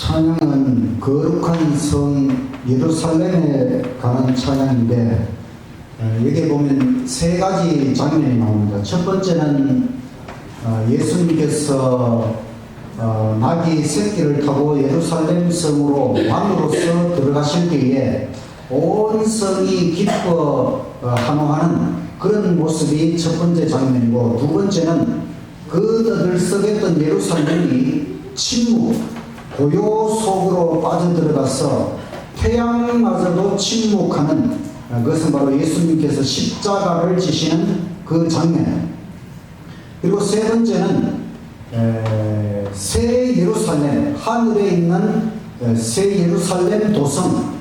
찬양은 거룩한 성 예루살렘에 관한 찬양인데, 여기 보면 세 가지 장면이 나옵니다. 첫 번째는 예수님께서 나귀 새끼를 타고 예루살렘 성으로 왕으로서 들어가실 때에 온 성이 기뻐 환호하는 그런 모습이 첫 번째 장면이고, 두 번째는 그 들썩했던 예루살렘이 침묵, 고요 속으로 빠져들어가서 태양마저도 침묵하는, 그것은 바로 예수님께서 십자가를 지시는 그 장면. 그리고 세 번째는 새 예루살렘, 하늘에 있는 새 예루살렘 도성,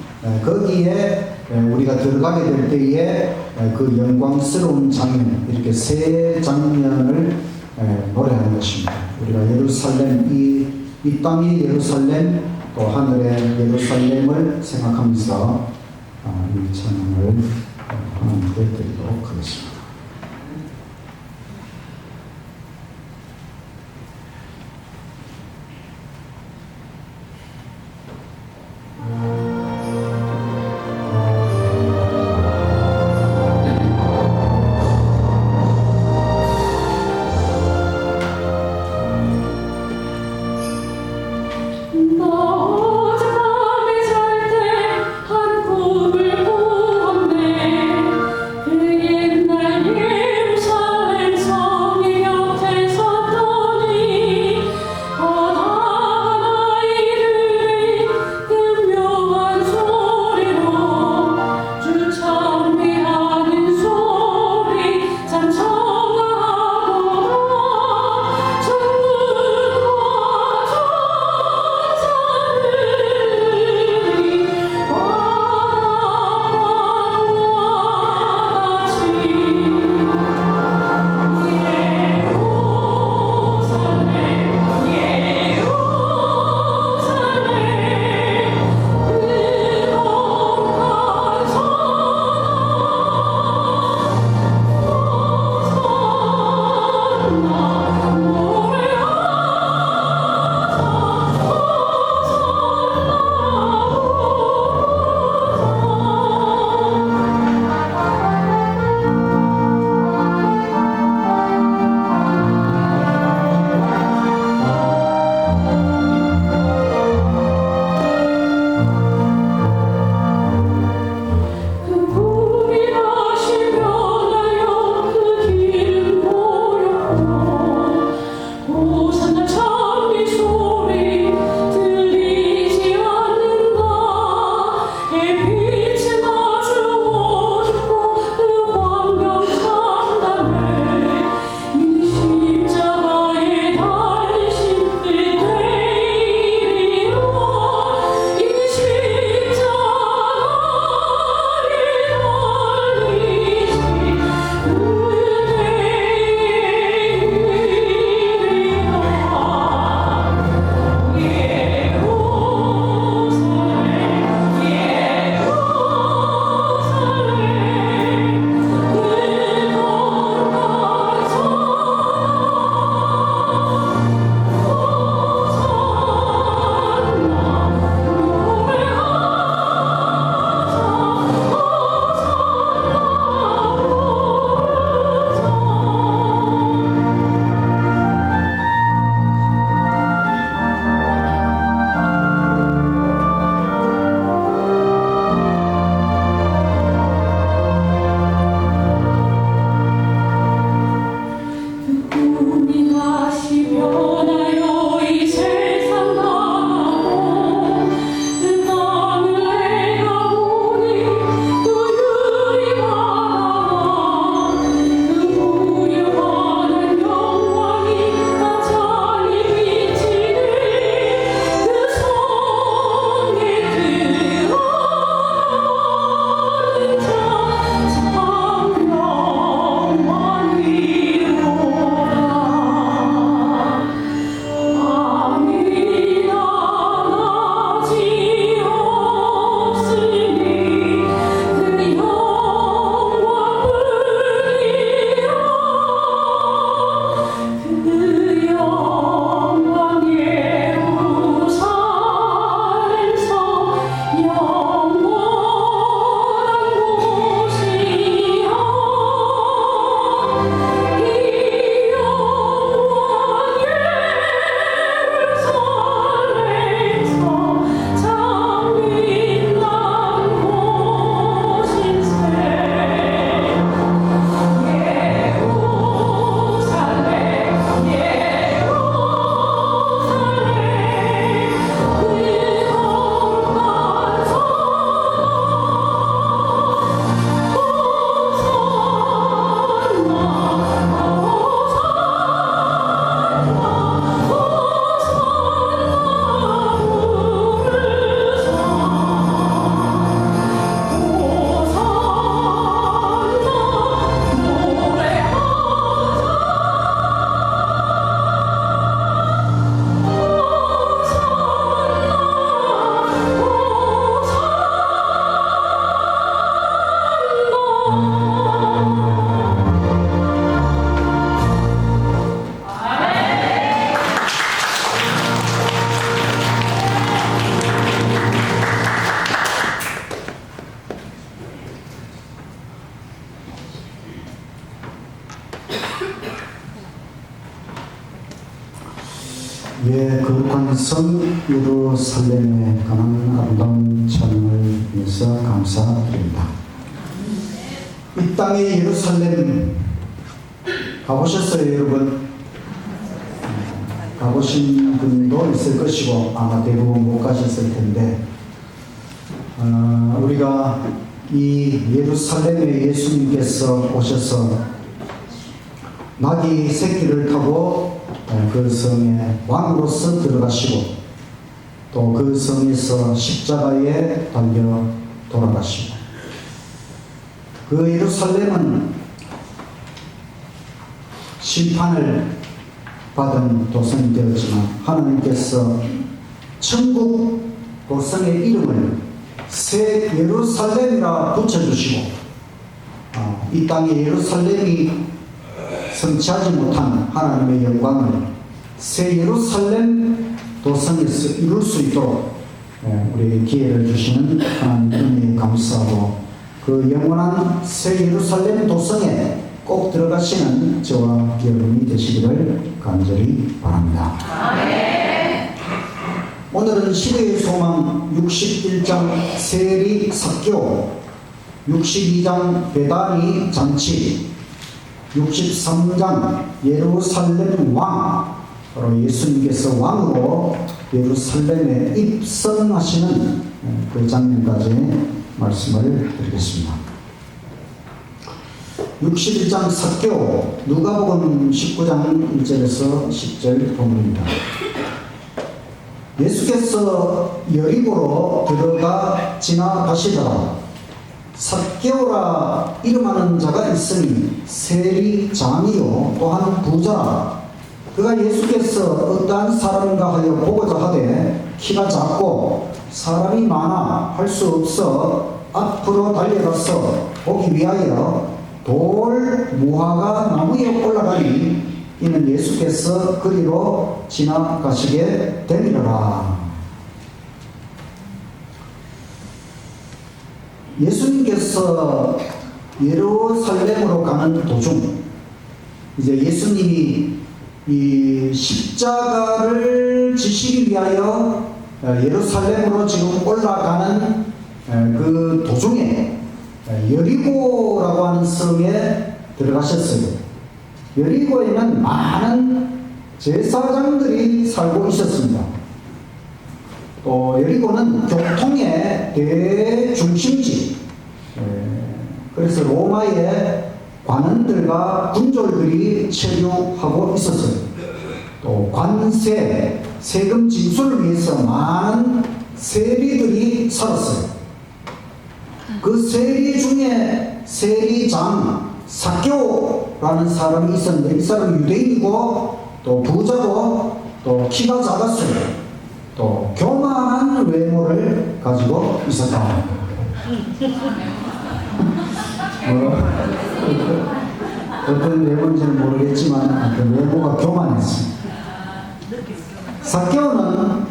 거기에 우리가 들어가게 될 때에 그 영광스러운 장면, 이렇게 세 장면을 노래하는 것입니다. 우리가 예루살렘, 이 땅의 예루살렘, 또 하늘의 예루살렘을 생각하면서 이 찬양을 하나님께 드리도록 하겠습니다. 날 성 예루살렘에 관한 아름다운 찬양을 위해서 감사드립니다. 이 땅의 예루살렘 가보셨어요, 여러분? 가보신 분도 있을 것이고 아마 대부분 못 가셨을 텐데, 우리가 이 예루살렘에 예수님께서 오셔서 나귀 새끼를 타고 그 성에 왕으로서 들어가시고 또 그 성에서 십자가에 달려 돌아가시고, 그 예루살렘은 심판을 받은 도성이 되었지만 하나님께서 천국 도성의 이름을 새 예루살렘이라 붙여주시고, 이 땅의 예루살렘이 성취하지 못한 하나님의 영광을 새 예루살렘 도성에서 이룰 수 있도록 우리에게 기회를 주시는 하나님 은혜에 감사하고, 그 영원한 새 예루살렘 도성에 꼭 들어가시는 저와 여러분이 되시기를 간절히 바랍니다. 아멘. 오늘은 시대의 소망 61장 세리 삭교, 62장 베다니 잔치, 63장 예루살렘 왕, 바로 예수님께서 왕으로 예루살렘에 입성하시는 그 장면까지 말씀을 드리겠습니다. 61장 삭교, 누가복음 19장 1절에서 10절 본문입니다. 예수께서 여리고로 들어가 지나가시다가 삭개오라 이름하는 자가 있으니 세리장이요 또한 부자라. 그가 예수께서 어떠한 사람인가 하여 보고자 하되 키가 작고 사람이 많아 할 수 없어 앞으로 달려가서 보기 위하여 돌 무화과 나무에 올라가니 이는 예수께서 그리로 지나가시게 됨이라. 예수님께서 예루살렘으로 가는 도중, 이제 예수님이 이 십자가를 지시기 위하여 예루살렘으로 지금 올라가는 그 도중에 여리고라고 하는 성에 들어가셨어요. 여리고에는 많은 제사장들이 살고 있었습니다. 또 여리고는 교통의 대중심지, 그래서 로마의 관원들과 군졸들이 체류하고 있었어요. 또 관세, 세금 징수를 위해서 많은 세리들이 살았어요. 그 세리 중에 세리장 삭개오라는 사람이 있었는데, 이 사람은 유대인이고 또 부자고 또 키가 작았어요. 또 교만한 외모를 가지고 있었다. 어떤 외모인지는 모르겠지만 그 외모가 교만했습니다. 삭개오는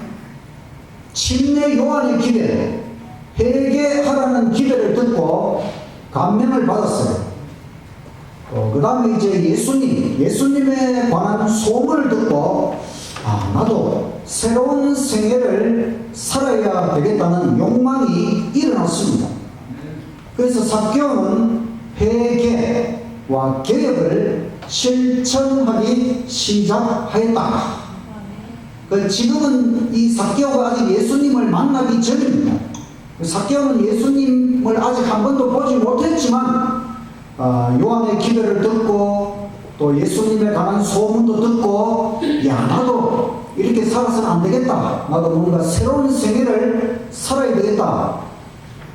침례 요한의 기대, 회개하라는 기대를 듣고 감명을 받았어요. 그 다음에 이제 예수님에 관한 소문을 듣고 나도 새로운 생애를 살아야 되겠다는 욕망이 일어났습니다. 그래서 삭개오는 회개와 개혁을 실천하기 시작하였다. 지금은 이 삭개오가 아직 예수님을 만나기 전입니다. 삭개오는 예수님을 아직 한 번도 보지 못했지만 요한의 기별을 듣고 또 예수님에 관한 소문도 듣고, 나도 이렇게 살아서는 안 되겠다, 나도 뭔가 새로운 생애를 살아야 되겠다,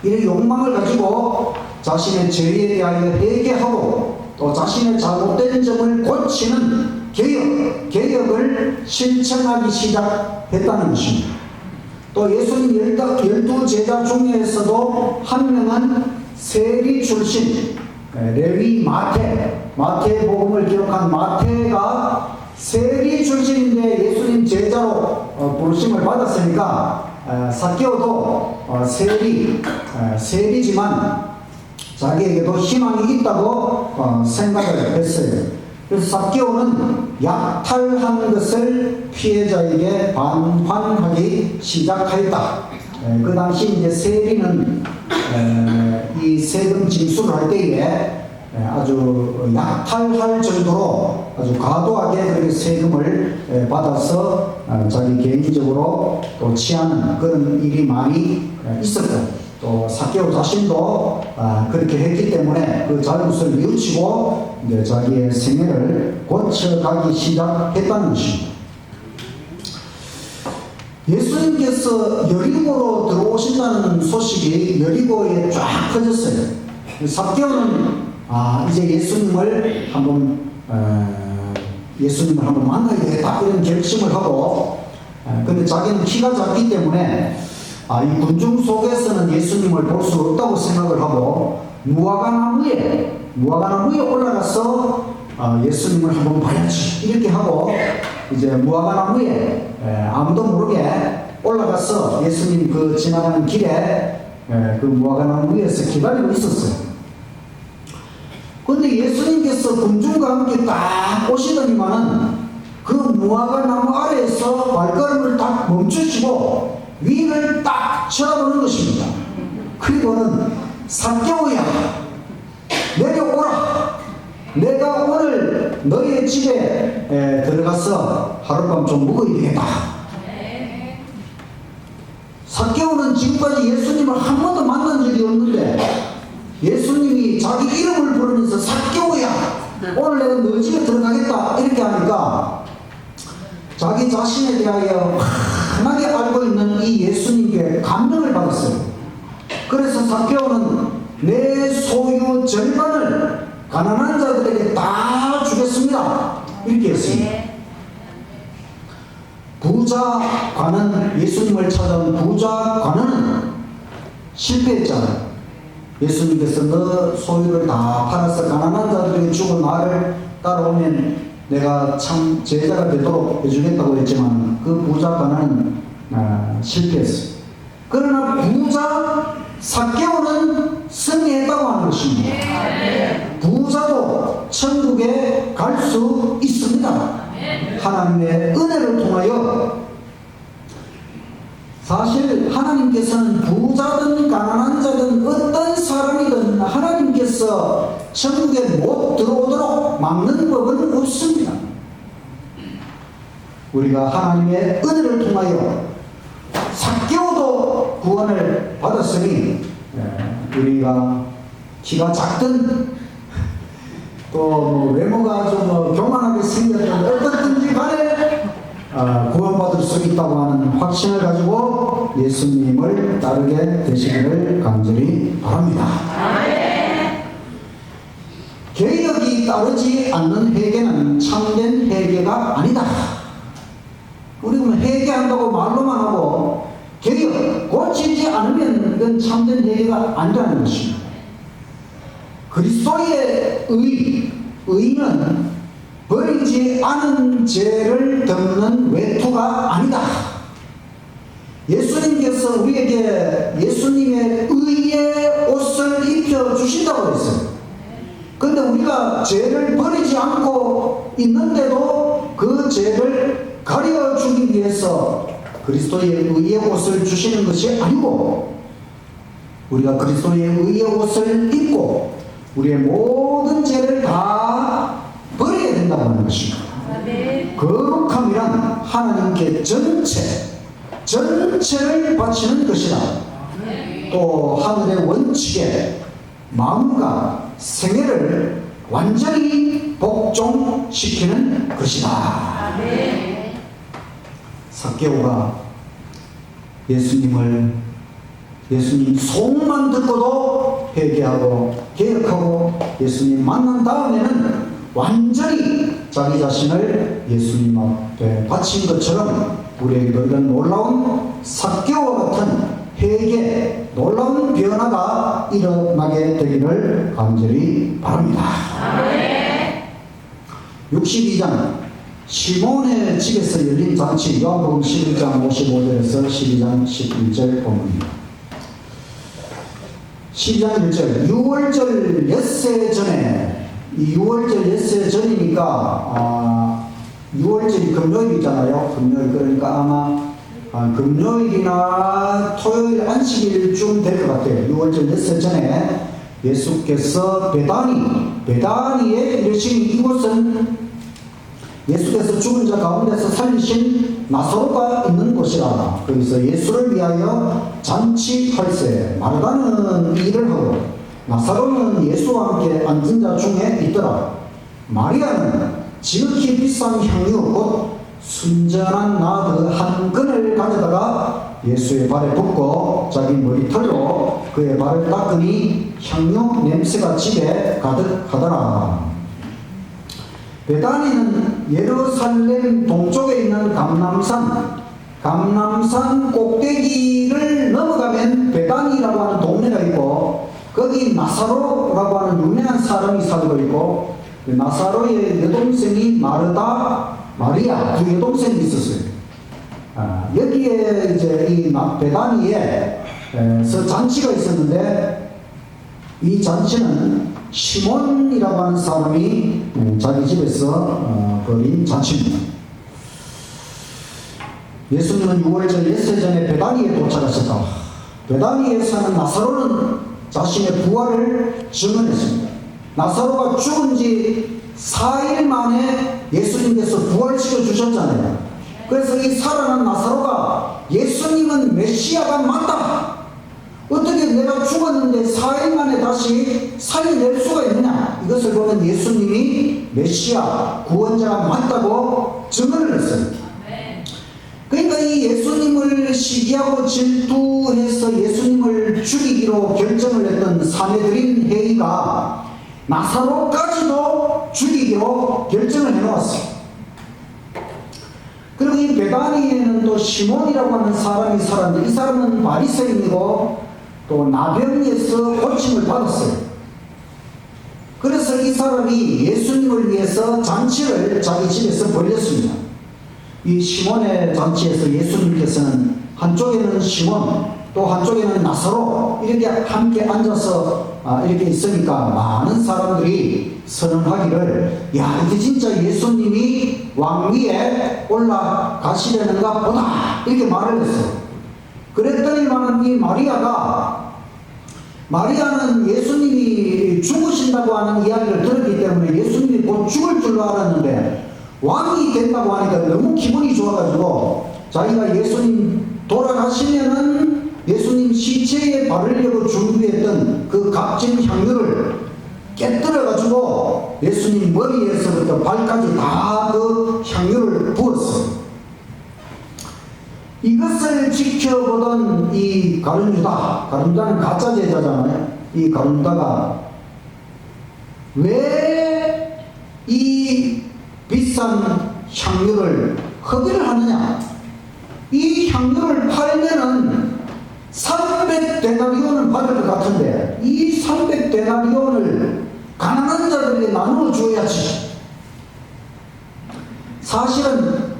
이런 욕망을 가지고 자신의 죄에 대하여 회개하고 또 자신의 잘못된 점을 고치는 개혁을 실천하기 시작했다는 것입니다. 또 예수님 12 제자 중에서도 한 명은 세리 출신 레위 마태복음을 기록한 마태가 세리 출신인데 예수님 제자로 부르심을 받았으니까 삭개오도 세리지만 자기에게도 희망이 있다고 생각을 했어요. 그래서 삭개오는 약탈한 것을 피해자에게 반환하기 시작하였다. 그 당시 이제 세리는 이 세금 징수를 할 때에 아주 약탈할 정도로 아주 과도하게 그렇게 세금을 받아서 자기 개인적으로 또 취하는 그런 일이 많이 있었고, 또 삭개오 자신도 그렇게 했기 때문에 그 잘못을 뉘우치고 이제 자기의 생애를 고쳐가기 시작했다는 것입니다. 예수님께서 여리고로 들어오신다는 소식이 여리고에 쫙 퍼졌어요. 삭개오는 이제 예수님을 한번 만나야 되겠다 이런 결심을 하고, 근데 자기는 키가 작기 때문에 이 군중 속에서는 예수님을 볼 수 없다고 생각을 하고 무화과나무에 올라가서 예수님을 한번 봐야지 이렇게 하고 이제 무화과나무에 아무도 모르게 올라가서 예수님 그 지나가는 길에 그 무화과나무 위에서 기다리고 있었어요. 그런데 예수님께서 군중과 함께 딱 오시더니만은 그 무화과나무 아래에서 발걸음을 딱 멈추시고 위를 딱 쳐다보는 것입니다. 그리고는 삭개오야, 내려오라. 내가 오늘 너희의 집에 들어가서 하룻밤 좀 묵어야 되겠다. 삭개오는 지금까지 예수님을 한 번도 만난 적이 없는데 예수님이 자기 이름을 부르면서 삭개오야, 오늘 내가 너 집에 들어가겠다 이렇게 하니까 자기 자신에 대하여 환하게 알고 있는 이 예수님께 감명을 받았어요. 그래서 삭개오는 내 소유 절반을 가난한 자들에게 다 주겠습니다 이렇게 했습니다. 부자 관은, 예수님을 찾아온 부자 관은 실패했잖아요. 예수님께서 너 소유를 다 팔아서 가난한 자들에게 주고 나를 따라오면 내가 참 제자가 되도록 해주겠다고 했지만 그 부자 관은 실패했어요. 그러나 부자 삭개오는 승리했다고 하는 것입니다. 부자도 천국에 갈 수 있습니다. 하나님의 은혜를 통하여. 사실 하나님께서는 부자든 가난한 자든 어떤 사람이든 하나님께서 천국에 못 들어오도록 막는 법은 없습니다. 우리가 하나님의 은혜를 통하여 삭개오도 구원을 받았으니 우리가 키가 작든 또 외모가 좀 교만하게 생겼든 어떻든지 간에 구원받을 수 있다고 하는 확신을 가지고 예수님을 따르게 되시기를 간절히 바랍니다. 개혁이 따르지 않는 회개는 참된 회개가 아니다. 우리는 회개한다고 말로만 하고 개혁, 고치지 않으면 이건 참된 회개가 아니라는 것입니다. 그리스도의 의는 버리지 않은 죄를 덮는 외투가 아니다. 예수님께서 우리에게 예수님의 의의 옷을 입혀주신다고 했어요. 그런데 우리가 죄를 버리지 않고 있는데도 그 죄를 가려주기 위해서 그리스도의 의의 옷을 주시는 것이 아니고 우리가 그리스도의 의의 옷을 입고 우리의 모든 죄를 다 버려야 된다고 하는 것입니다. 거룩함이란 하나님께 전체를 바치는 것이다. 또 하늘의 원칙에 마음과 생애를 완전히 복종시키는 것이다. 삭개오가 예수님 소문만 듣고도 회개하고 개혁하고 예수님 만난 다음에는 완전히 자기 자신을 예수님 앞에 바친 것처럼 우리에게도 이런 놀라운 삭개오와 같은 회개, 놀라운 변화가 일어나게 되기를 간절히 바랍니다. 62장 시몬의 집에서 열린 잔치, 요한복음 11장 55절에서 12장 11절 본문입니다. 12장 1절 유월절 엿새 전에 이 6월절 엿새 전이니까 6월절이 금요일이잖아요. 금요일. 그러니까 아마 금요일이나 토요일 안식일쯤 될 것 같아요. 6월절 엿새 전에 예수께서 베다니에 이르시니 이곳은 예수께서 죽은 자 가운데서 살리신 나사로가 있는 곳이라. 거기서 예수를 위하여 잔치할세. 마르다는 일을 하고 나사로는 예수와 함께 앉은 자 중에 있더라. 마리아는 지극히 비싼 향유 곧 순전한 나드 한 근을 가져다가 예수의 발에 붓고 자기 머리털로 그의 발을 닦으니 향유 냄새가 집에 가득하더라. 베다니는 예루살렘 동쪽에 있는 감람산 꼭대기를 넘어가면 베다니라고 하는 동네가 있고, 거기 나사로라고 하는 유명한 사람이 살고 있고, 나사로의 여동생이 마리아 두 여동생이 있었어요. 여기에 이제 이 베다니에서 잔치가 있었는데, 이 잔치는 시몬이라고 하는 사람이 자기 집에서 벌인 잔치입니다. 예수님은 6월절 엿새 전에 베다니에 도착하셨다. 베다니에 사는 나사로는 자신의 부활을 증언했습니다. 나사로가 죽은 지 4일 만에 예수님께서 부활시켜 주셨잖아요. 그래서 이 살아난 나사로가 예수님은 메시아가 맞다. 어떻게 내가 죽었는데 4일 만에 다시 살려낼 수가 있느냐. 이것을 보면 예수님이 메시아 구원자가 맞다고 증언을 했어요. 그러니까 이 예수님을 시기하고 질투해서 예수님을 죽이기로 결정을 했던 사내들인 회의가 나사로까지도 죽이기로 결정을 해놓았어요. 그리고 이 베다니에는 또 시몬이라고 하는 사람이 살았는데, 이 사람은 바리새인이고 또 나병에서 고침을 받았어요. 그래서 이 사람이 예수님을 위해서 잔치를 자기 집에서 벌였습니다. 이 시몬의 잔치에서 예수님께서는 한쪽에는 시몬, 또 한쪽에는 나사로 이렇게 함께 앉아서 이렇게 있으니까 많은 사람들이 선언하기를, 야, 이게 진짜 예수님이 왕위에 올라가시려는가 보다, 이렇게 말을 했어요. 그랬더니만 이 마리아는 예수님이 죽으신다고 하는 이야기를 들었기 때문에 예수님이 곧 죽을 줄로 알았는데, 왕이 된다고 하니까 너무 기분이 좋아가지고 자기가 예수님 돌아가시면은 예수님 시체에 바르려고 준비했던 그 값진 향유를 깨뜨려가지고 예수님 머리에서부터 발까지 다 그 향유를 부었어요. 이것을 지켜보던 이 가룟유다는 가짜 제자잖아요. 이 가룟유다가 왜 이 비싼 향유를 허비를 하느냐? 이 향유를 팔면은 300데나리온을 받을 것 같은데, 이 300데나리온을 가난한 자들에게 나누어 줘야지. 사실은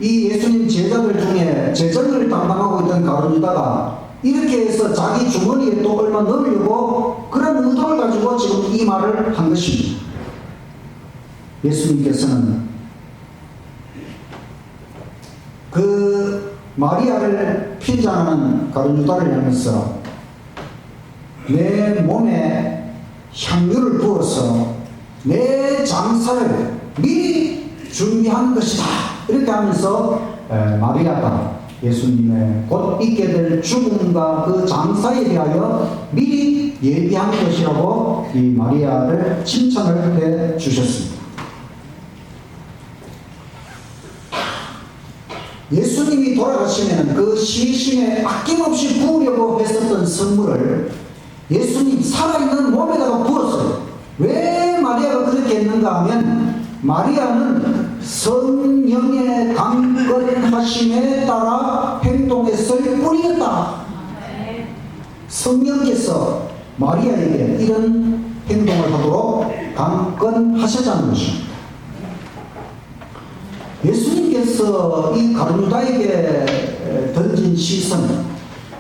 이 예수님 제자들 중에 재정을 담당하고 있던 가룟유다가 이렇게 해서 자기 주머니에 또 얼마 넣으려고 그런 의도를 가지고 지금 이 말을 한 것입니다. 예수님께서는 그 마리아를 핀잔하는 가룟유다를 향해서 내 몸에 향유를 부어서 내 장사를 미리 준비한 것이다, 이렇게 하면서 마리아가 예수님의 곧 있게 될 죽음과 그 장사에 대하여 미리 예비한 것이라고 이 마리아를 칭찬을 해 주셨습니다. 예수님이 돌아가시면 그 시신에 아낌없이 부으려고 했었던 선물을 예수님 살아있는 몸에다가 부었어요. 왜 마리아가 그렇게 했는가 하면, 마리아는 성령의 강건하심에 따라 행동했을 뿐이었다. 성령께서 마리아에게 이런 행동을 하도록 강건하셨다는 것입니다. 예수님께서 이 가룟유다에게 던진 시선,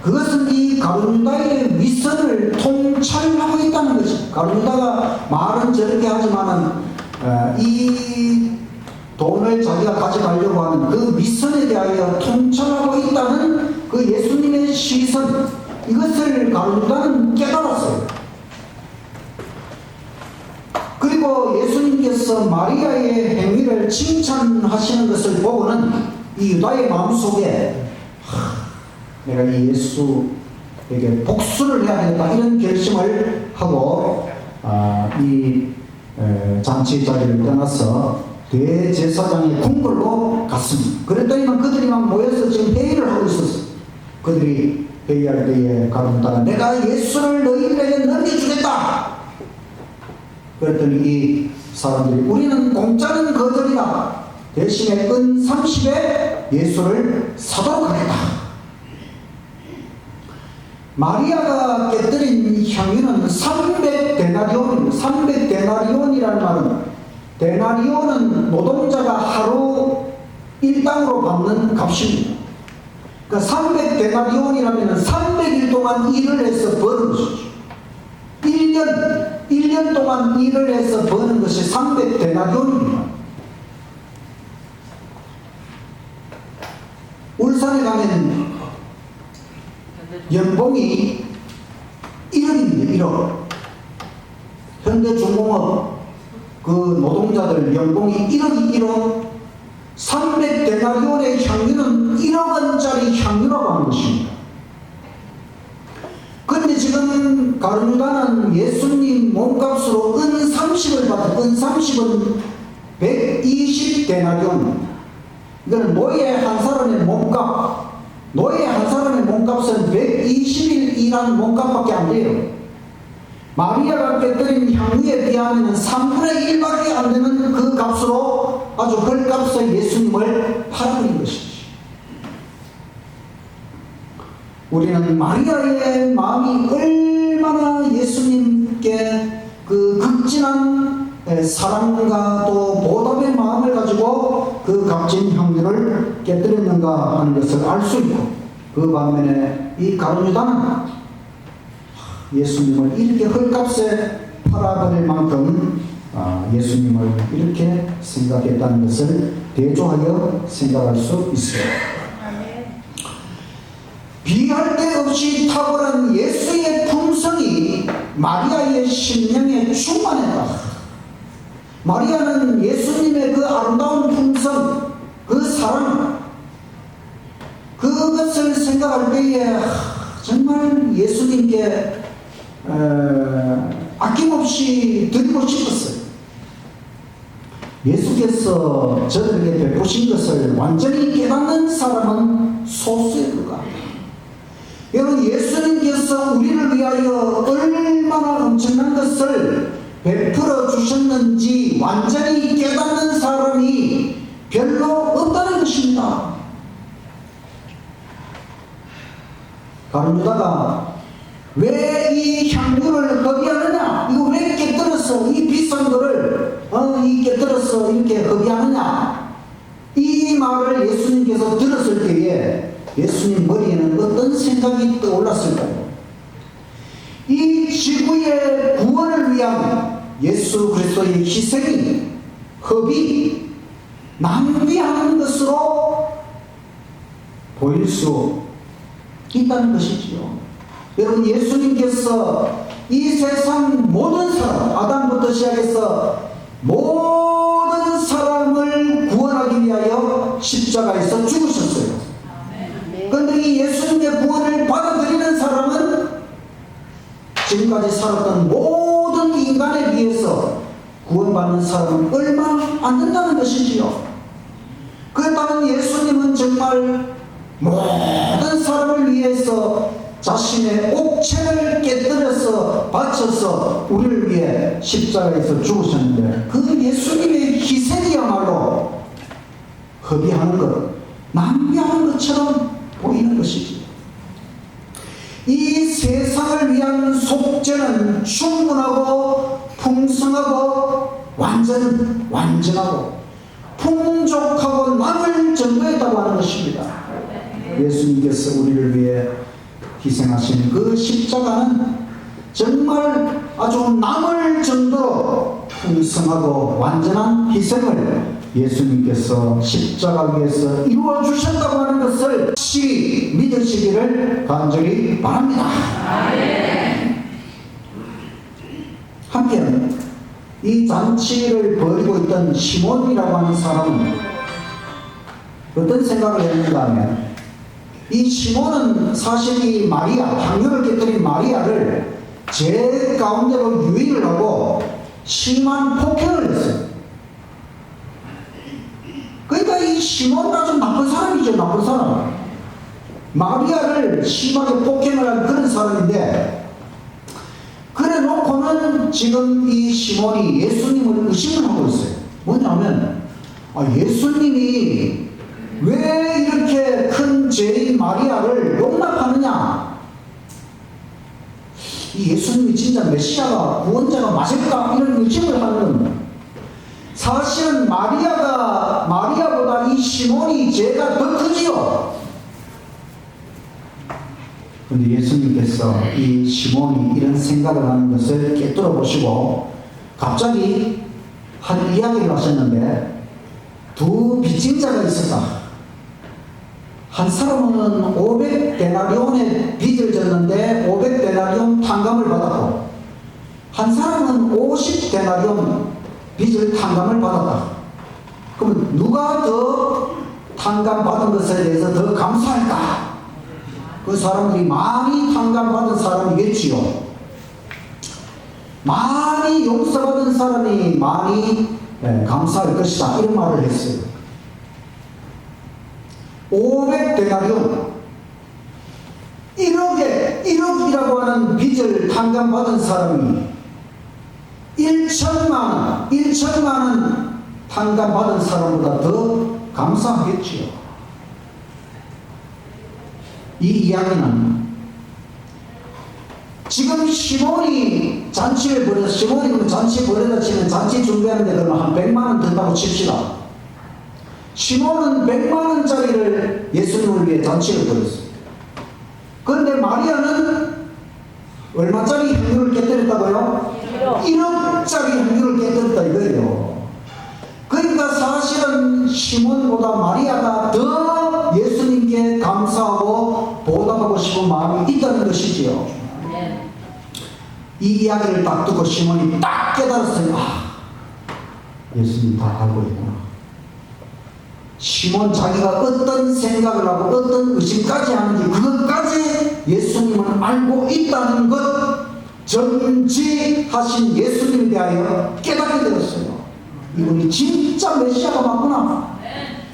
그것은 이 가룟유다의 위선을 통찰하고 있다는 것입니다. 가룟유다가 말은 저렇게 하지만은 이 돈을 자기가 가져가려고 하는 그 위선에 대하여 통찰하고 있다는 그 예수님의 시선, 이것을 가룟유다는 깨달았어요. 그리고 예수님께서 마리아의 행위를 칭찬하시는 것을 보고는 이 유다의 마음속에 내가 이 예수에게 복수를 해야 되겠다 이런 결심을 하고 이 잔치 자리를 떠나서 대제사장의 궁궐로 갔습니다. 그랬더니만 그들이 막 모여서 지금 회의를 하고 있었어요. 그들이 회의할 때에 가룟유다가 내가 예수를 너희들에게 넘겨주겠다. 그랬더니 이 사람들이 우리는 공짜는 거절이다. 대신에 은 30에 예수를 사도록 하겠다. 마리아가 깨뜨린 향유는 300데나리온입니다. 300데나리온이라는 말은 데나리온은 노동자가 하루 일당으로 받는 값입니다. 그러니까 300데나리온이라면 300일 동안 일을 해서 버는 것이죠. 1년 동안 일을 해서 버는 것이 300데나리온입니다. 울산에 가면 연봉이 1억입니다. 1억. 현대중공업 그 노동자들 연봉이 1억이 1억. 300데나리온의 향유는 1억 원짜리 향유라고 하는 것입니다. 그런데 지금 가룟유다는 예수님 몸값으로 은 30을 받은, 은 30은 120데나리온. 이거는 노예 한 사람의 몸값, 노예 한 사람의 몸값은 120일 일하는 몸값밖에 안 돼요. 마리아가 깨뜨린 향유에 비하면 3분의 1밖에 안 되는 그 값으로 아주 헐값에 예수님을 팔아버린 것이지. 우리는 마리아의 마음이 얼마나 예수님께 그 극진한 사랑과 또 보답의 마음을 가지고 그 값진 향유를 깨뜨렸는가 하는 것을 알 수 있고, 그 반면에 이 가룟유다는 예수님을 이렇게 헐값에 팔아버릴 만큼 예수님을 이렇게 생각했다는 것을 대조하여 생각할 수 있습니다. 비할 데 없이 탁월한 예수의 품성이 마리아의 심령에 충만했다. 마리아는 예수님의 그 아름다운 품성, 그 사랑, 그것을 생각할 때에 정말 예수님께 아낌없이 드리고 싶었어요. 예수께서 저들에게 베푸신 것을 완전히 깨닫는 사람은 소수에 불과합니다. 여러분, 예수님께서 우리를 위하여 얼마나 엄청난 것을 베풀어 주셨는지 완전히 깨닫는 사람이 별로 없다는 것입니다. 가룟유다가 왜 이 향유를 허비하느냐? 이거 왜 깨뜨렸어? 이 비싼 거를 이 깨뜨렸어? 이렇게 허비하느냐? 이 말을 예수님께서 들었을 때에 예수님 머리에는 어떤 생각이 떠올랐을까요? 이 지구의 구원을 위한 예수 그리스도의 희생이 허비, 낭비하는 것으로 보일 수 있다는 것이지요. 여러분, 예수님께서 이 세상 모든 사람, 아담부터 시작해서 모든 사람을 구원하기 위하여 십자가에서 죽으셨어요. 그런데 이 예수님의 구원을 받아들이는 사람은 지금까지 살았던 모든 인간에 비해서 구원받는 사람은 얼마 안 된다는 것이지요. 그렇다면 예수님은 정말 모든 사람을 위해서 자신의 옥체를 깨뜨려서 바쳐서 우리를 위해 십자가에서 죽으셨는데, 그 예수님의 희생이야말로 허비하는 것, 낭비하는 것처럼 보이는 것이지. 이 세상을 위한 속죄는 충분하고 풍성하고 완전하고 풍족하고 남을 전도했다고 하는 것입니다. 예수님께서 우리를 위해 희생하신 그 십자가는 정말 아주 남을 정도로 풍성하고 완전한 희생을 예수님께서 십자가 위에서 이루어 주셨다고 하는 것을 확실히 믿으시기를 간절히 바랍니다. 한편 이 잔치를 벌이고 있던 시몬이라고 하는 사람은 어떤 생각을 했는가 하면, 이 시몬은 사실 이 마리아, 향유를 곁들인 마리아를 제 가운데로 유인을 하고 심한 폭행을 했어요. 그러니까 이 시몬은 아주 나쁜 사람이죠. 나쁜 사람. 마리아를 심하게 폭행을 한 그런 사람인데, 그래 놓고는 지금 이 시몬이 예수님을 의심을 하고 있어요. 뭐냐면, 예수님이 왜 이렇게 큰 죄인 마리아를 용납하느냐? 이 예수님이 진짜 메시아가, 구원자가 맞을까? 이런 의심을 하는 겁니다. 사실은 마리아보다 이 시몬이 죄가 더 크지요. 그런데 예수님께서 이 시몬이 이런 생각을 하는 것을 꿰뚫어 보시고 갑자기 한 이야기를 하셨는데, 두 빚진 자가 있었다. 한 사람은 500데나리온의 빚을 졌는데 500데나리온 탕감을 받았고, 한 사람은 50데나리온 빚을 탕감을 받았다. 그럼 누가 더 탕감 받은 것에 대해서 더 감사할까? 그 사람들이 많이 탕감 받은 사람이겠지요. 많이 용서받은 사람이 많이 감사할 것이다, 이런 말을 했어요. 500데나리온, 1억이라고 하는 빚을 탕감받은 사람이 1천만원 탕감받은 사람보다 더 감사하겠지요. 이 이야기는 지금 시몬이 잔치를 벌여서, 시몬이 그러면 잔치 벌여다 치면 잔치 준비하는데 그러면 한 100만원 든다고 칩시다. 시몬은 100만원짜리를 예수님을 위해 잔치를 벌였어요. 그런데 마리아는 얼마짜리 향유를 깨뜨렸다고요? 1억짜리 향유를 깨뜨렸다 이거예요. 그러니까 사실은 시몬보다 마리아가 더 예수님께 감사하고 보답하고 싶은 마음이 있다는 것이지요. 이 이야기를 딱 듣고 시몬이 딱 깨달았어요. 예수님 다 알고 있구나. 시몬 자기가 어떤 생각을 하고 어떤 의심까지 하는지 그것까지 예수님은 알고 있다는 것, 전지하신 예수님에 대하여 깨닫게 되었어요. 이분이 진짜 메시아가 맞구나.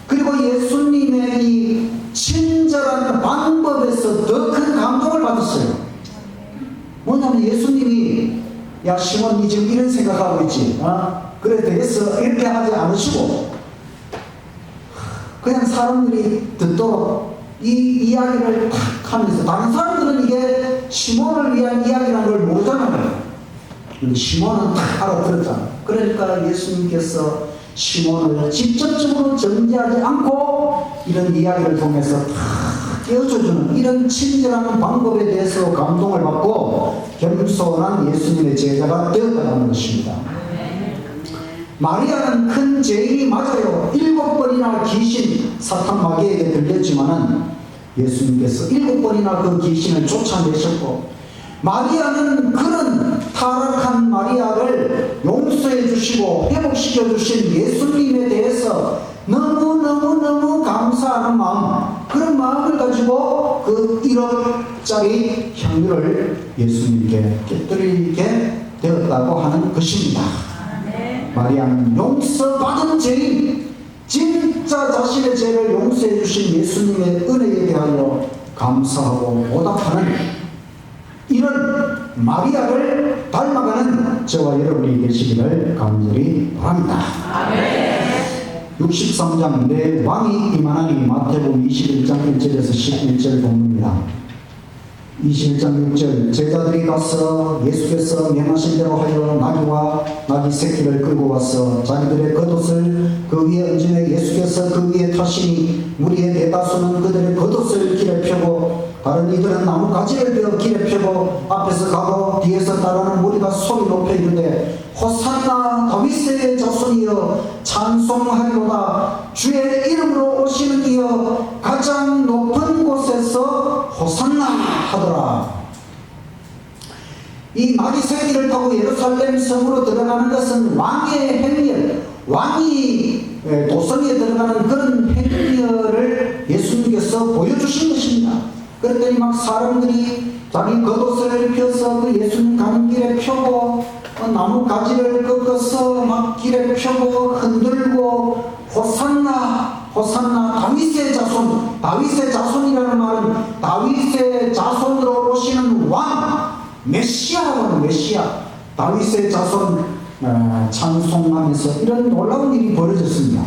그리고 예수님의 이 친절한 방법에서 더 큰 감동을 받았어요. 뭐냐면 예수님이, 야 시몬 니 지금 이런 생각하고 있지? 그래 되겠어? 이렇게 하지 않으시고 그냥 사람들이 듣도록 이 이야기를 탁 하면서, 다른 사람들은 이게 시몬을 위한 이야기라는 걸 모르잖아요. 근데 시몬은 딱 알아들었잖아요. 그러니까 예수님께서 시몬을 직접적으로 정죄하지 않고 이런 이야기를 통해서 탁 깨워줘주는 이런 친절한 방법에 대해서 감동을 받고 겸손한 예수님의 제자가 되었다는 것입니다. 마리아는 큰 죄인이 맞아요. 7번이나 귀신 사탄 마귀에게 들렸지만은 예수님께서 7번이나 그 귀신을 쫓아내셨고, 마리아는 그런 타락한 마리아를 용서해 주시고 회복시켜 주신 예수님에 대해서 너무너무 감사하는 마음, 그런 마음을 가지고 그 1억짜리 향유를 예수님께 깨뜨리게 되었다고 하는 것입니다. 마리아는 용서받은 죄인, 진짜 자신의 죄를 용서해 주신 예수님의 은혜에 대하여 감사하고 보답하는 이런 마리아를 닮아가는 저와 여러분이 되시기를 간절히 바랍니다. 63장 내 왕이 임하나니, 마태복음 21장 1절에서 11절 본문입니다. 21장 6절, 제자들이 가서 예수께서 명하신 대로 하여 나귀 새끼를 끌고 와서 자기들의 겉옷을 그 위에 얹으며 예수께서 그 위에 타시니 무리의 대다수는 그들의 겉옷을 길에 펴고 다른 이들은 나무 가지를 베어 길에 펴고 앞에서 가고 뒤에서 따르는 무리가 소리 높여 이르되 호산나 다윗의 자손이여 찬송하리로다. 주의 이름으로 오시는 이여 가장 높은 곳에서 호산나 하더라. 이 마귀 새끼를 타고 예루살렘 성으로 들어가는 것은 왕의 행렬, 왕이 도성에 들어가는 그런 행렬을 예수님께서 보여주신 것입니다. 그랬더니 막 사람들이 자기 겉옷을 펴서 그 예수님 가는 길에 펴고 나무 가지를 꺾어서 막 길에 펴고 흔들고 호산나 호산나 다윗의 자손, 다윗의 자손이라는 말은 다윗의 자손으로 오시는 왕, 메시아라는 메시아, 다윗의 자손 찬송하면서 이런 놀라운 일이 벌어졌습니다.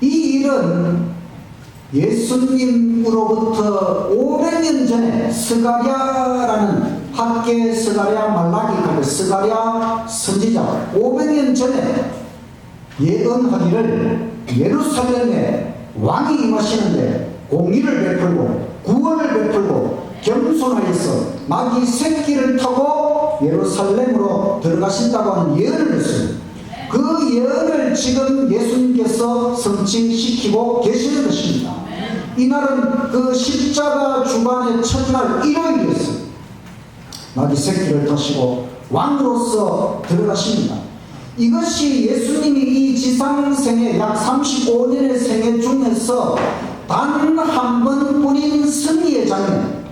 이 일은 예수님으로부터 500년 전에 스가랴라는 학계 스가랴 말라기 스가랴 선지자 500년 전에 예언하기를 예루살렘에 왕이 임하시는데 공의를 베풀고 구원을 베풀고 겸손하여서 마귀 새끼를 타고 예루살렘으로 들어가신다고 하는 예언을 했습니다. 그 예언을 지금 예수님께서 성취시키고 계시는 것입니다. 이날은 그 십자가 주간의 첫날 일요일이었어요. 마귀 새끼를 타시고 왕으로서 들어가십니다. 이것이 예수님이 이 지상생애 약 35년의 생애 중에서 단 한 번뿐인 승리의 장면,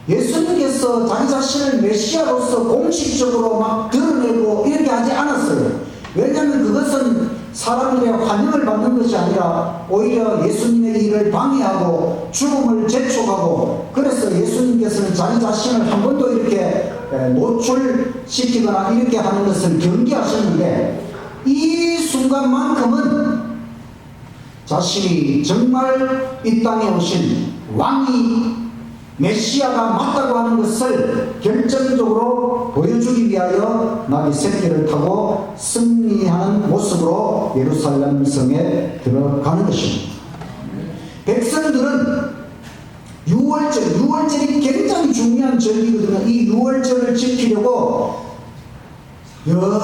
예수님께서 자기 자신을 메시아로서 공식적으로 막 드러내고 이렇게 하지 않았어요. 왜냐하면 그것은 사람들의 환영을 받는 것이 아니라 오히려 예수님의 일을 방해하고 죽음을 재촉하고, 그래서 예수님께서는 자기 자신을 한 번도 이렇게 노출시키거나 이렇게 하는 것을 경계하셨는데, 이 순간만큼은 자신이 정말 이 땅에 오신 왕이 메시아가 맞다고 하는 것을 결정적으로 보여주기 위하여 나귀 새끼를 타고 승리하는 모습으로 예루살렘 성에 들어가는 것입니다. 백성들은 유월절이 굉장히 중요한 절기거든요. 이 유월절을 지키려고 여러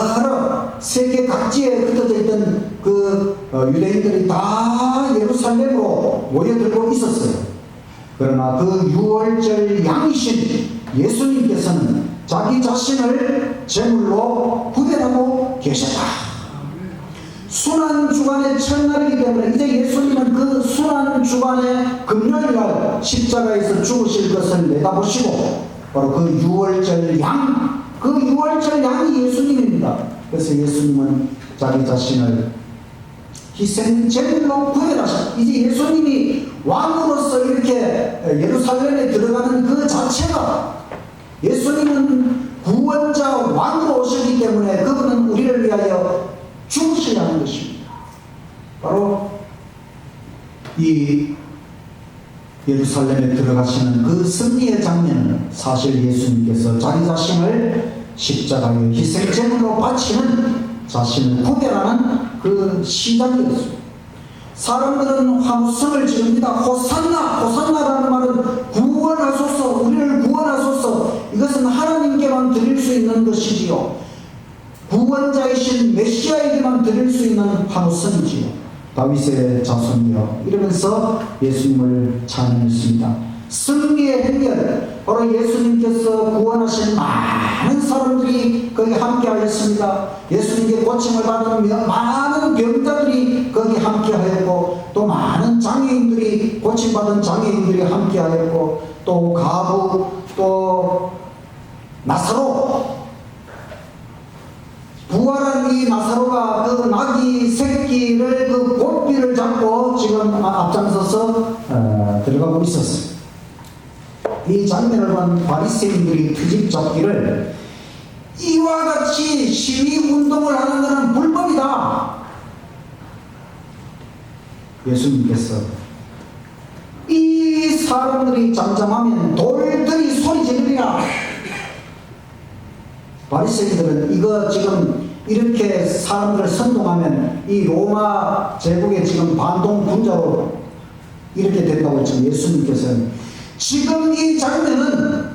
세계 각지에 흩어져 있던 그 유대인들이 다 예루살렘으로 모여들고 있었어요. 그러나 그 유월절 양이신 예수님께서는 자기 자신을 제물로 구별하고 계셨다. 순환주간의 첫날이기 때문에 이제 예수님은 그 순환주간의 금요일날 십자가에서 죽으실 것을 내다보시고 바로 그 유월절 양, 그 유월절 양이 예수님입니다. 그래서 예수님은 자기 자신을 희생제물로 구별하셨다. 이제 예수님이 왕으로서 이렇게 예루살렘에 들어가는 그 자체가, 예수님은 구원자 왕으로 오셨기 때문에 그분은 우리를 위하여 죽으셔야 하는 것입니다. 바로 이 예루살렘에 들어가시는 그 승리의 장면은 사실 예수님께서 자기 자신을 십자가의 희생제물로 바치는, 자신을 구별하는 그 시작이었습니다. 사람들은 환호성을 지릅니다. 호산나, 호산나라는 말은 구원하소서, 우리를 구원하소서. 이것은 하나님께만 드릴 수 있는 것이지요. 구원자이신 메시아에게만 드릴 수 있는 환호성이지요. 다윗의 자손이여, 이러면서 예수님을 찬양했습니다. 승리의 행렬, 바로 예수님께서 구원하신 많은 사람들이 거기 함께 하였습니다. 예수님께 고침을 받은 많은 병자들이 거기 함께 하였고, 또 많은 장애인들이, 고침받은 장애인들이 함께 하였고, 또 가부, 또 나사로, 부활한 이 나사로가 그 나귀 새끼를 그 골비를 잡고 지금 앞장서서 들어가고 있었어요. 이 장면을 본 바리새인들이 트집 잡기를, 이와 같이 시위 운동을 하는 것은 불법이다. 예수님께서 이 사람들이 잠잠하면 돌들이 소리 지르리라. 바리새인들은 이거 지금 이렇게 사람들을 선동하면 이 로마 제국의 지금 반동 분자로 이렇게 된다고 했죠. 예수님께서는. 지금 이 장면은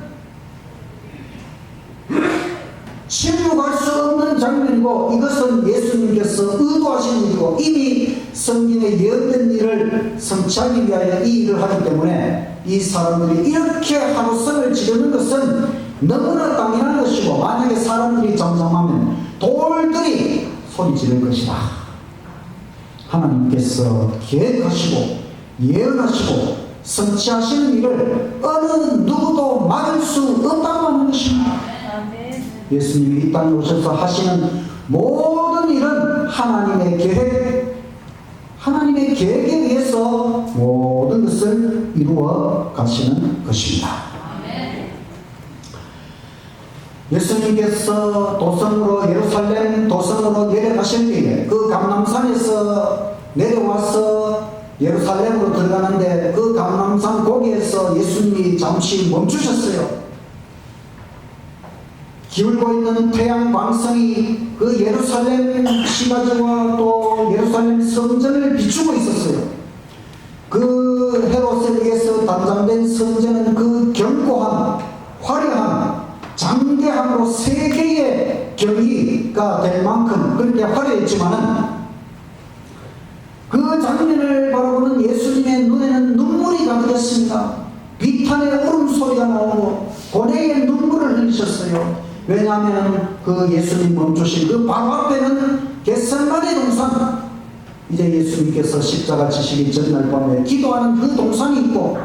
침묵할 수 없는 장면이고, 이것은 예수님께서 의도하신 일이고 이미 성경에 예언된 일을 성취하기 위하여 이 일을 하기 때문에 이 사람들이 이렇게 하루성을 지르는 것은 너무나 당연한 것이고, 만약에 사람들이 잠잠하면 돌들이 소리 지를 것이다. 하나님께서 계획하시고 예언하시고 성취하시는 일을 어느 누구도 막을 수 없다고 하는 것입니다. 예수님이 이 땅에 오셔서 하시는 모든 일은 하나님의 계획에 의해서 모든 것을 이루어 가시는 것입니다. 예수님께서 예루살렘 도성으로 내려가실 때에 그 감람산에서 내려와서 예루살렘으로 들어가는데, 그 감람산 고개에서 예수님이 잠시 멈추셨어요. 기울고 있는 태양 광선이 그 예루살렘 시가지와 또 예루살렘 성전을 비추고 있었어요. 그 헤롯에 의해서 단장된 성전은 그 견고함, 화려함, 장대함으로 세계의 경의가 될 만큼 그렇게 화려했지만은, 그 장면을 바라보는 예수님의 눈에는 눈물이 가득했습니다. 비탄의 울음소리가 나오고 고뇌의 눈물을 흘리셨어요. 왜냐하면 그 예수님 멈추신 그 바로 앞에는 겟세마네 동산, 이제 예수님께서 십자가 지시기 전날 밤에 기도하는 그 동산이 있고,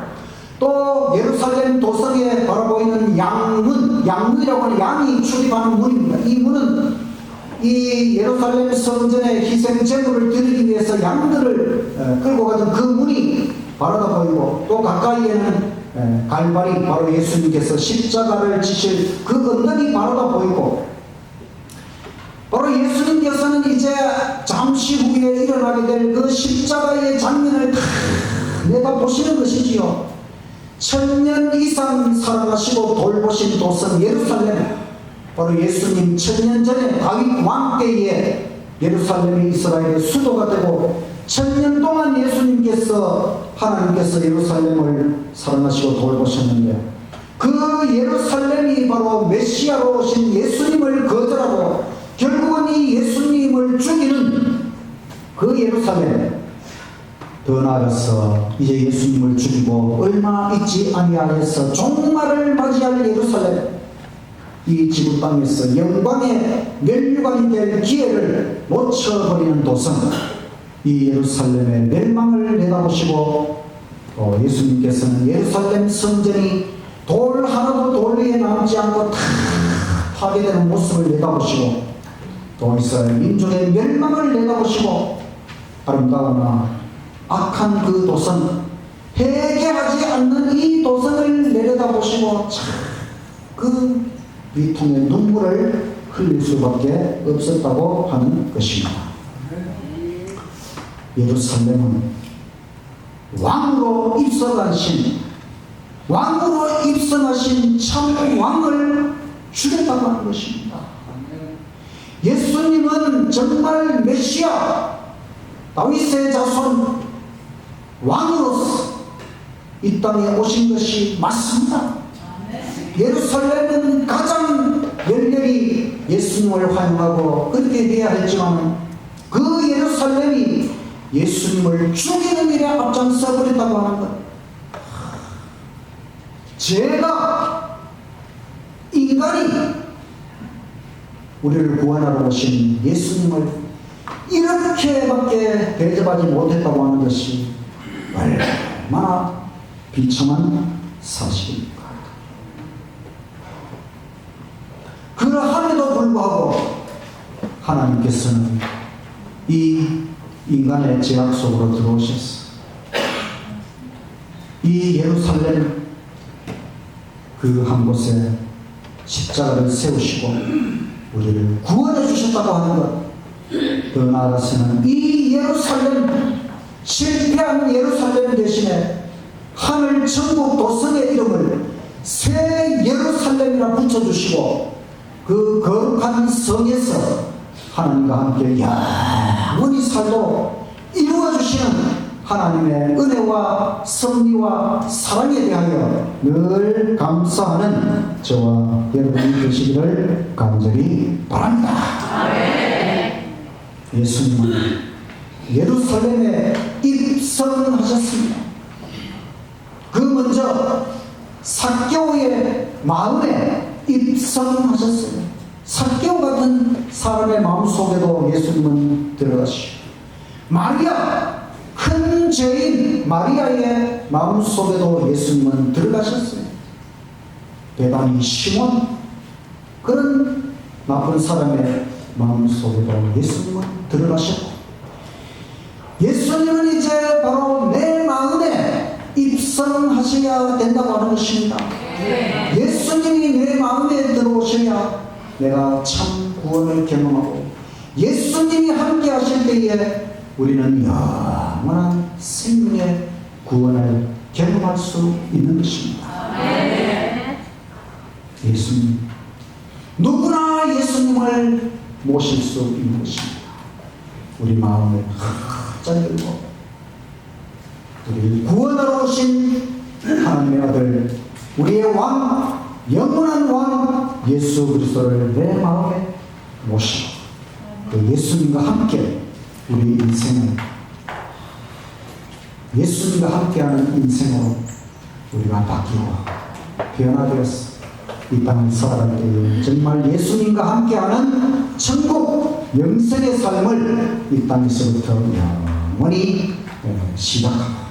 또 예루살렘 도성에 바라보이는 양문이라고 하는 양이 출입하는 문입니다. 이 문은 이 예루살렘 성전의 희생 제물을 드리기 위해서 양들을 끌고 가던 그 문이 바라다 보이고, 또 가까이에는 갈발이, 바로 예수님께서 십자가를 지실 그 언덕이 바라다 보이고, 바로 예수님께서는 이제 잠시 후에 일어나게 될 그 십자가의 장면을 다 내다보시는 것이지요. 1000년 이상 살아가시고 돌보신 도성 예루살렘, 바로 예수님 1000년 전에 다윗 왕 때에 예루살렘이 이스라엘의 수도가 되고, 1000년 동안 하나님께서 예루살렘을 사랑하시고 돌보셨는데, 그 예루살렘이 바로 메시아로 오신 예수님을 거절하고 결국은 이 예수님을 죽이는 그 예루살렘, 더 나아가서 이제 예수님을 죽이고 얼마 있지 아니하여서 종말을 맞이할 예루살렘, 이 지구 땅에서 영광의 멸류관이 될 기회를 놓쳐버리는 도성, 이 예루살렘의 멸망을 내다보시고, 예수님께서는 예루살렘 성전이 돌 하나도 돌 위에 남지 않고 다 파괴되는 모습을 내다보시고, 또 이스라엘 민족의 멸망을 내다보시고, 아름다우나 악한 그 도성, 회개하지 않는 이 도성을 내려다보시고 그 위통의 눈물을 흘릴 수밖에 없었다고 하는 것입니다. 예루살렘은 왕으로 입성하신 참 왕을 죽였다고 하는 것입니다. 예수님은 정말 메시아, 다윗의 자손 왕으로서 이 땅에 오신 것이 맞습니다. 예루살렘은 가장 열렬히 예수님을 환영하고 그렇게 해야 했지만, 그 예루살렘이 예수님을 죽이는 일에 앞장서 버린다고 하는 것. 죄가, 인간이 우리를 구원하러 오신 예수님을 이렇게밖에 대접하지 못했다고 하는 것이 얼마나 비참한 사실입니까? 그러함에도 불구하고 하나님께서는 이 인간의 죄악 속으로 들어오셨어. 이 예루살렘 그 한 곳에 십자가를 세우시고 우리를 구원해 주셨다고 하는 것. 더 나아가서는 이 예루살렘, 실패한 예루살렘 대신에 하늘 천국 도성의 이름을 새 예루살렘이라 붙여주시고, 그 거룩한 성에서 하나님과 함께 영원히 살도록 이루어주시는 하나님의 은혜와 섭리와 사랑에 대하여 늘 감사하는 저와 여러분이 되시기를 간절히 바랍니다. 예수님은 예루살렘에 입성하셨습니다. 그 먼저 삭개오의 마음에 입성하셨어요. 삭개오 같은 사람의 마음속에도 예수님은 들어가시고, 마리아, 큰 죄인 마리아의 마음속에도 예수님은 들어가셨어요. 배단위 시몬, 그런 나쁜 사람의 마음속에도 예수님은 들어가셨고, 예수님은 이제 바로 내 마음에 입성하셔야 된다고 하는 것입니다. 예수님이 내 마음에 들어오셔야 내가 참 구원을 경험하고, 예수님이 함께 하실 때에 우리는 영원한 생명의 구원을 경험할 수 있는 것입니다. 예수님, 누구나 예수님을 모실 수 있는 것입니다. 우리 마음을 활짝 열고 우리 구원하러 오신 하나님의 아들, 우리의 왕, 영원한 왕 예수 그리스도를 내 마음에 모시고 그 예수님과 함께 우리 인생을, 예수님과 함께하는 인생으로 우리가 바뀌고 변화되어서 이 땅을 살아갈 때에 정말 예수님과 함께하는 천국 영생의 삶을 이 땅에서부터 영원히 시작하고,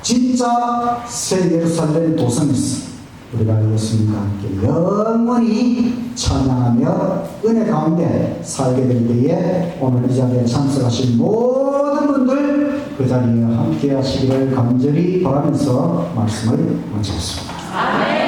진짜 새 예루살렘 도성에서 우리가 예수님과 함께 영원히 찬양하며 은혜 가운데 살게 될 때에 오늘 이 자리에 참석하신 모든 분들 그 자리에 함께 하시기를 간절히 바라면서 말씀을 마치겠습니다.